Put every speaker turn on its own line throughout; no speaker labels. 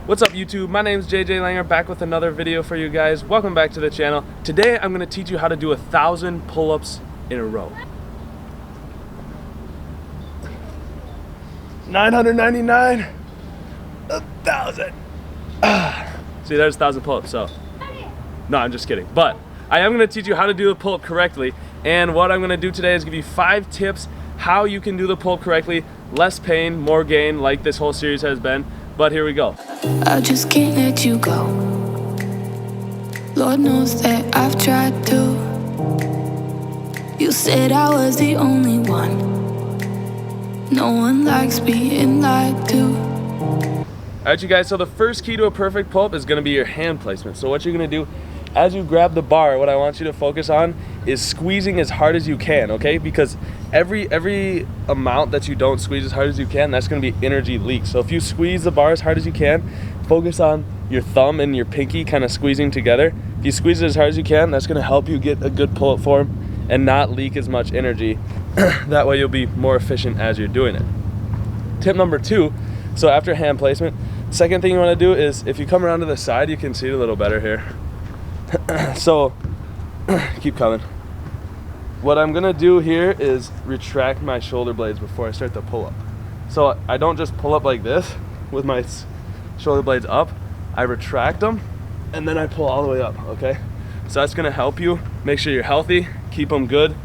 What's up YouTube? My name is JJ Langer, back with another video for you guys. Welcome back to the channel. Today I'm going to teach you how to do 1,000 pull-ups in a row. 999, 1,000. See, there's 1,000 pull-ups, so. No, I'm just kidding. But I am going to teach you how to do the pull-up correctly. And what I'm going to do today is give you 5 tips how you can do the pull-up correctly. Less pain, more gain, like this whole series has been. But here we go.
I just can't let you go. Lord knows that I've tried to. You said I was the only one. No one likes being lied to.
Alright you guys, so the first key to a perfect pull-up is going to be your hand placement. So what you're going to do, as you grab the bar, what I want you to focus on is squeezing as hard as you can, okay? Because every amount that you don't squeeze as hard as you can, that's going to be energy leak. So if you squeeze the bar as hard as you can, focus on your thumb and your pinky kind of squeezing together. If you squeeze it as hard as you can, that's going to help you get a good pull-up form and not leak as much energy. That way you'll be more efficient as you're doing it. Tip number 2, so after hand placement, second thing you want to do is if you come around to the side, you can see it a little better here. So keep coming. What I'm gonna do here is retract my shoulder blades before I start the pull-up. So I don't just pull up like this with my shoulder blades up. I retract them and then I pull all the way up, okay? So that's gonna help you make sure you're healthy, keep them good,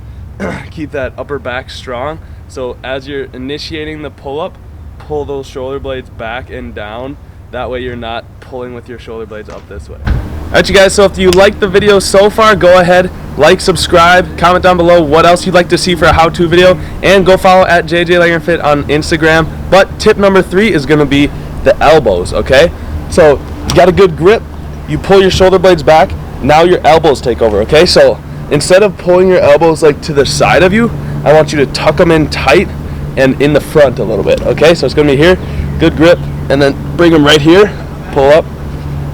keep that upper back strong. So as you're initiating the pull-up, pull those shoulder blades back and down. That way you're not pulling with your shoulder blades up this way. Alright you guys, so if you liked the video so far, go ahead, like, subscribe, comment down below what else you'd like to see for a how-to video, and go follow at JJ Langer Fit on Instagram. But tip number 3 is going to be the elbows, okay? So you got a good grip, you pull your shoulder blades back, now your elbows take over, okay? So instead of pulling your elbows like to the side of you, I want you to tuck them in tight and in the front a little bit, okay? So it's going to be here, good grip, and then bring them right here, pull up.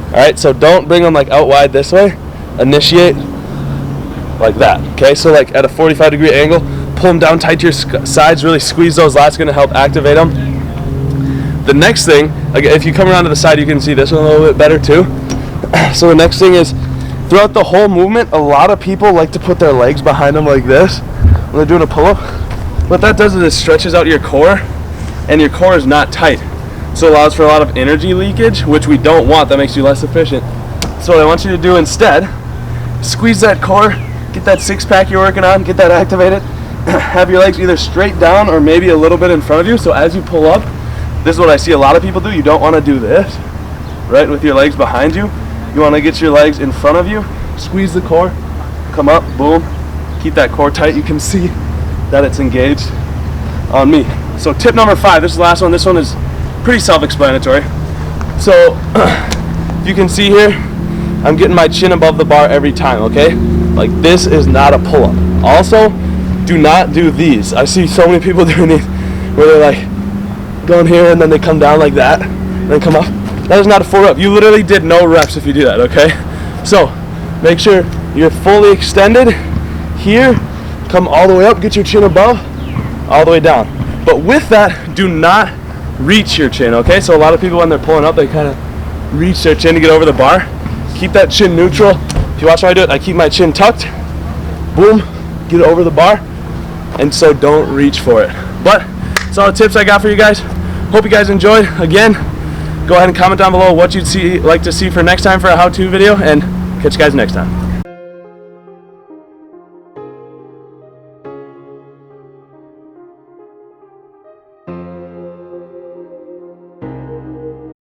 Alright, so don't bring them like out wide this way. Initiate like that, okay? So like at a 45-degree angle, pull them down tight to your sides, really squeeze those lats, going to help activate them. The next thing, again, if you come around to the side, you can see this one a little bit better too. So the next thing is, throughout the whole movement, a lot of people like to put their legs behind them like this when they're doing a pull-up. What that does is it stretches out your core, and your core is not tight. So it allows for a lot of energy leakage, which we don't want. That makes you less efficient. So what I want you to do instead, squeeze that core, get that six-pack you're working on, get that activated, have your legs either straight down or maybe a little bit in front of you. So as you pull up, this is what I see a lot of people do. You don't want to do this, right, with your legs behind you. You want to get your legs in front of you, squeeze the core, come up, boom, keep that core tight. You can see that it's engaged on me. So tip number 5, this is the last one. This one is pretty self-explanatory. So you can see here, I'm getting my chin above the bar every time, okay? Like this is not a pull-up. Also, do not do these. I see so many people doing these where they're like going here and then they come down like that and then come up. That is not a full rep. You literally did no reps if you do that, okay? So make sure you're fully extended here, come all the way up, get your chin above, all the way down. But with that, do not reach your chin, okay? So a lot of people when they're pulling up, they kind of reach their chin to get over the bar. Keep that chin neutral. If you watch how I do it, I keep my chin tucked, boom, get it over the bar, and so don't reach for it. But that's all the tips I got for you guys. Hope you guys enjoyed. Again, go ahead and comment down below what you'd like to see for next time for a how-to video, and catch you guys next time.